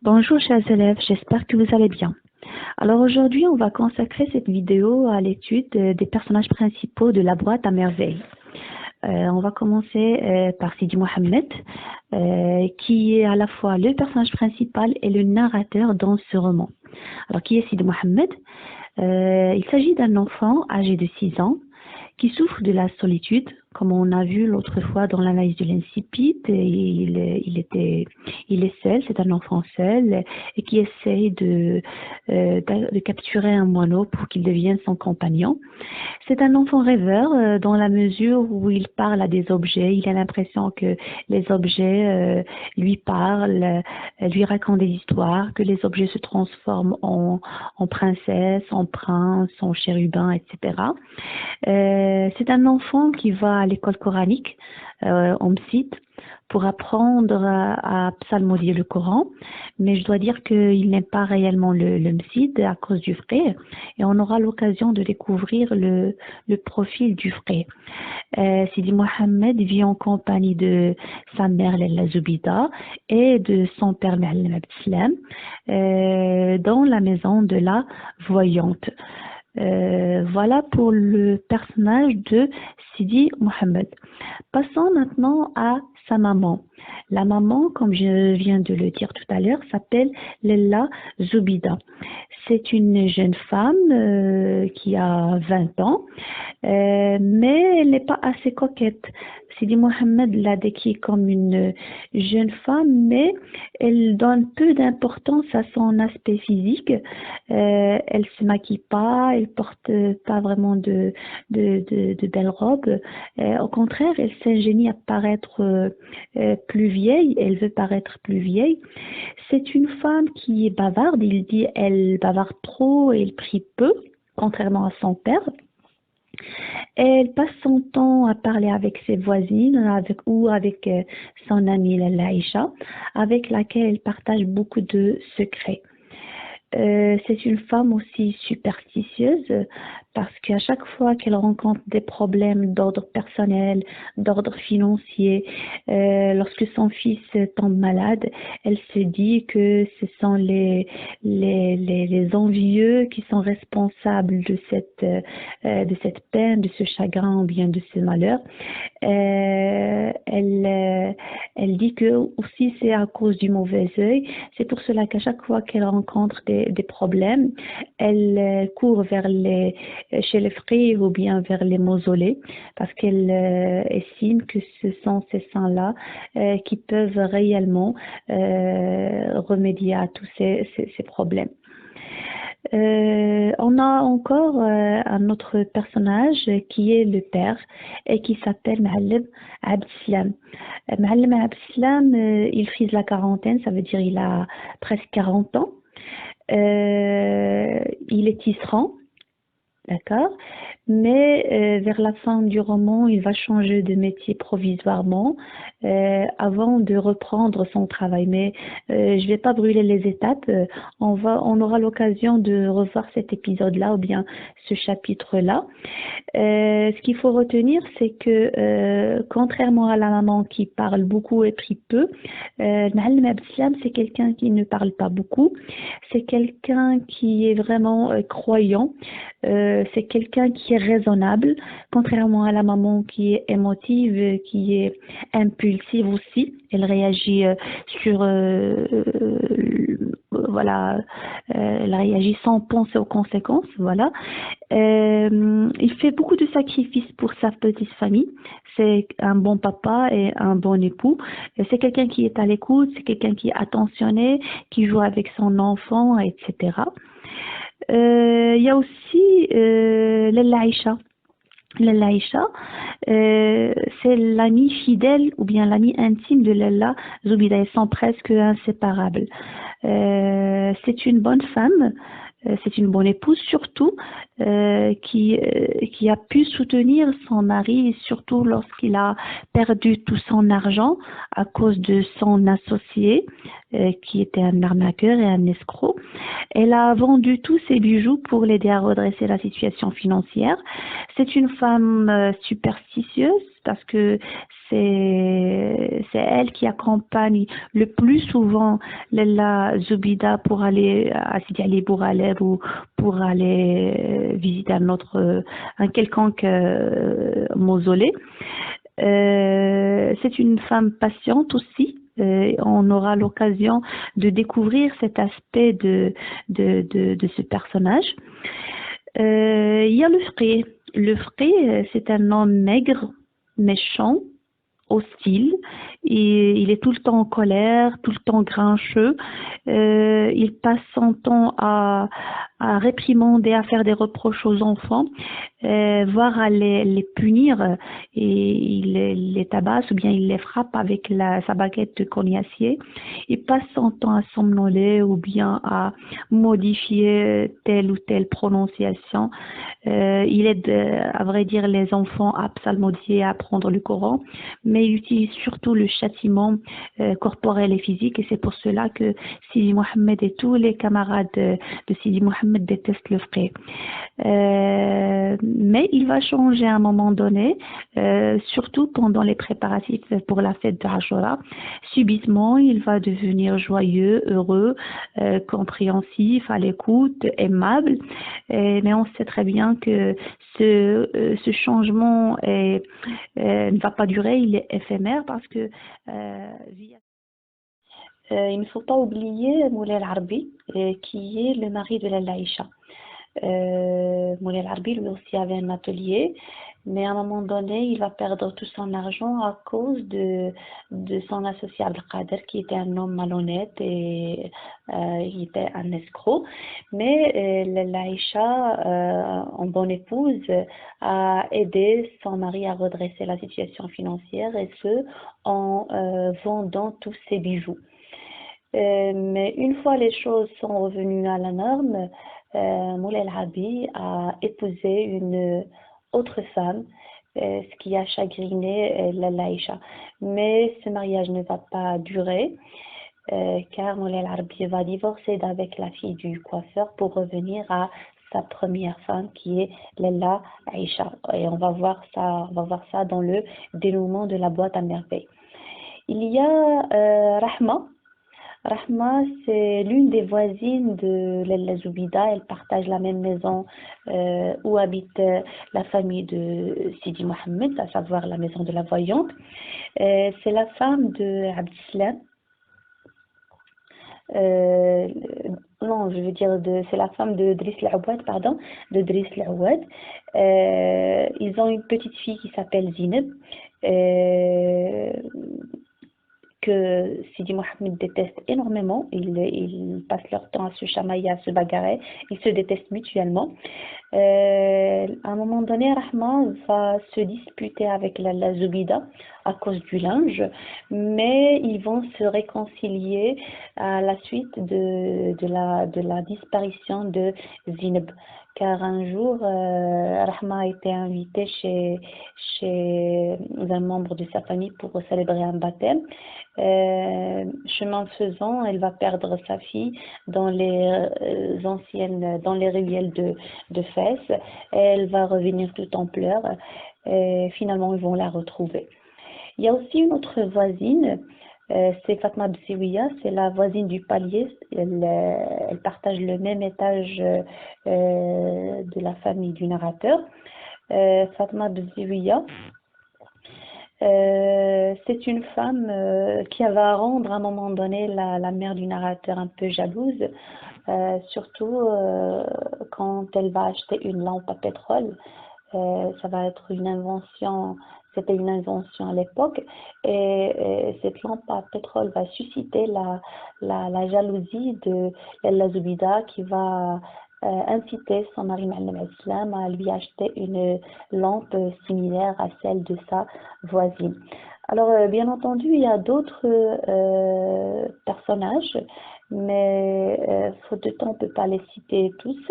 Bonjour chers élèves, j'espère que vous allez bien. Alors aujourd'hui, on va consacrer cette vidéo à l'étude des personnages principaux de la boîte à merveilles. On va commencer par Sidi Mohamed, qui est à la fois le personnage principal et le narrateur dans ce roman. Alors qui est Sidi Mohamed? Il s'agit d'un enfant âgé de 6 ans qui souffre de la solitude, comme on a vu l'autre fois dans l'analyse de l'incipit. Il est seul, c'est un enfant seul et qui essaye de capturer un moineau pour qu'il devienne son compagnon. C'est un enfant rêveur dans la mesure où il parle à des objets. Il a l'impression que les objets lui parlent, lui racontent des histoires, que les objets se transforment en princesse, en prince, en chérubin, etc. C'est un enfant qui va à l'école coranique en Msite pour apprendre à psalmodier le Coran, mais je dois dire qu'il n'aime pas réellement le Msite à cause du frère, et on aura l'occasion de découvrir le profil du frère. Sidi Mohamed vit en compagnie de sa mère Lella Zoubida et de son père Ma'alem Abdeslam dans la maison de la voyante. Voilà pour le personnage de Sidi Mohamed. Passons maintenant à sa maman. La maman, comme je viens de le dire tout à l'heure, s'appelle Lella Zoubida. C'est une jeune femme qui a 20 ans, mais elle n'est pas assez coquette. Sidi Mohamed l'a décrit comme une jeune femme, mais elle donne peu d'importance à son aspect physique. Elle se maquille pas, elle porte pas vraiment de belles robes. Au contraire, elle s'ingénie à paraître plus vieille. Elle veut paraître plus vieille. C'est une femme qui est bavarde. Il dit elle bavarde trop et elle prie peu, contrairement à son père. Elle passe son temps à parler avec ses voisines ou avec son amie Laïcha, avec laquelle elle partage beaucoup de secrets. C'est une femme aussi superstitieuse parce qu'à chaque fois qu'elle rencontre des problèmes d'ordre personnel, d'ordre financier, lorsque son fils tombe malade, elle se dit que ce sont les envieux qui sont responsables de cette peine, de ce chagrin ou bien de ce malheur. Elle dit que aussi c'est à cause du mauvais œil. C'est pour cela qu'à chaque fois qu'elle rencontre des problèmes, elle court chez les frères ou bien vers les mausolées parce qu'elle estime que ce sont ces saints-là qui peuvent réellement remédier à tous ces problèmes. On a encore un autre personnage qui est le père et qui s'appelle Ma'alem Abdeslam. Ma'alem Abdeslam, il frise la quarantaine, ça veut dire il a presque 40 ans. Il est tisserand, d'accord, mais vers la fin du roman, il va changer de métier provisoirement avant de reprendre son travail. Mais je vais pas brûler les étapes. On aura l'occasion de revoir cet épisode-là ou bien ce chapitre-là. Ce qu'il faut retenir, c'est que contrairement à la maman qui parle beaucoup et prie peu, Ma'alem Abdeslam, c'est quelqu'un qui ne parle pas beaucoup. C'est quelqu'un qui est vraiment croyant. C'est quelqu'un qui est raisonnable, contrairement à la maman qui est émotive, qui est impulsive aussi. Elle réagit elle réagit sans penser aux conséquences, voilà. Il fait beaucoup de sacrifices pour sa petite famille. C'est un bon papa et un bon époux. C'est quelqu'un qui est à l'écoute, c'est quelqu'un qui est attentionné, qui joue avec son enfant, etc. Il y a aussi Lella Aïcha. Lella Aïcha, c'est l'amie fidèle ou bien l'amie intime de Lella Zoubida. Ils sont presque inséparables. C'est une bonne femme, c'est une bonne épouse surtout, qui a pu soutenir son mari, surtout lorsqu'il a perdu tout son argent à cause de son associé, qui était un arnaqueur et un escroc. Elle a vendu tous ses bijoux pour l'aider à redresser la situation financière. C'est une femme superstitieuse parce que c'est elle qui accompagne le plus souvent la Zoubida pour aller à Sidi Ali Bouraleb ou pour aller visiter un quelconque mausolée. C'est une femme patiente aussi. On aura l'occasion de découvrir cet aspect de ce personnage. Il y a le Fqih. Le Fqih, c'est un homme maigre, méchant, hostile, et il est tout le temps en colère, tout le temps grincheux. Il passe son temps à réprimander, à faire des reproches aux enfants, voire à les punir, et il les tabasse ou bien il les frappe avec sa baguette de cognacier. Il passe son temps à somnoler ou bien à modifier telle ou telle prononciation. Il aide, à vrai dire, les enfants à psalmodier, à apprendre le Coran, mais il utilise surtout le châtiment corporel et physique, et c'est pour cela que Sidi Mohammed et tous les camarades de Sidi Mohammed détestent le Fqih. Mais il va changer à un moment donné, surtout pendant les préparatifs pour la fête de Ashura. Subitement, il va devenir joyeux, heureux, compréhensif, à l'écoute, aimable. Mais on sait très bien que ce changement ne va pas durer, il est éphémère parce que il ne faut pas oublier Moulay Al-Arbi, qui est le mari de Lalla Aïcha. Moulay Al-Arbi lui aussi avait un atelier, mais à un moment donné, il va perdre tout son argent à cause de son associé Abdelkader, qui était un homme malhonnête et il était un escroc. Mais Lalla Aïcha, en bonne épouse, a aidé son mari à redresser la situation financière, et ce, en vendant tous ses bijoux. Mais une fois les choses sont revenues à la norme, Moulay Al-Arbi a épousé une autre femme, ce qui a chagriné Lalla Aïcha. Mais ce mariage ne va pas durer, car Moulay Al-Arbi va divorcer d'avec la fille du coiffeur pour revenir à sa première femme, qui est Lalla Aïcha. Et on va voir ça dans le dénouement de la boîte à merveilles. Il y a Rahma. Rahma, c'est l'une des voisines de Lalla Zoubida. Elle partage la même maison où habite la famille de Sidi Mohammed, à savoir la maison de la voyante. C'est la femme de Abdeslam. Non, je veux dire, c'est la femme de Driss L'Ouad, pardon, de Driss L'Ouad. Ils ont une petite fille qui s'appelle Zineb, que Sidi Mohammed déteste énormément. Ils passent leur temps à se chamailler, à se bagarrer. Ils se détestent mutuellement. À un moment donné, Rahma va se disputer avec la Zoubida à cause du linge, mais ils vont se réconcilier à la suite de la disparition de Zineb. Car un jour, Rahma a été invitée chez un membre de sa famille pour célébrer un baptême. Chemin faisant, elle va perdre sa fille dans les ruelles de Fès. Elle va revenir tout en pleurs. Finalement, ils vont la retrouver. Il y a aussi une autre voisine, c'est Fatma Bziouia, c'est la voisine du palier. Elle partage le même étage de la famille du narrateur. Fatma Bziouia, c'est une femme qui va rendre à un moment donné la mère du narrateur un peu jalouse, surtout quand elle va acheter une lampe à pétrole. Ça va être une invention. C'était une invention à l'époque, et cette lampe à pétrole va susciter la jalousie de Lalla Zoubida, qui va inciter son mari Ma'alem Islam à lui acheter une lampe similaire à celle de sa voisine. Alors, bien entendu, il y a d'autres personnages, mais faute de temps, on ne peut pas les citer tous.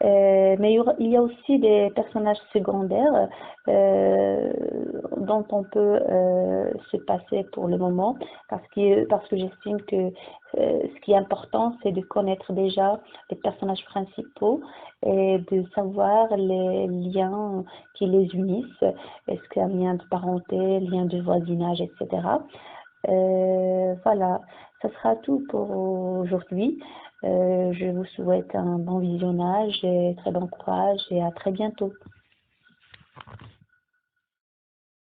Mais il y a aussi des personnages secondaires dont on peut se passer pour le moment parce que j'estime que ce qui est important, c'est de connaître déjà les personnages principaux et de savoir les liens qui les unissent. Est-ce qu'il y a un lien de parenté, lien de voisinage, etc. Voilà, ça sera tout pour aujourd'hui. Je vous souhaite un bon visionnage et très bon courage et à très bientôt.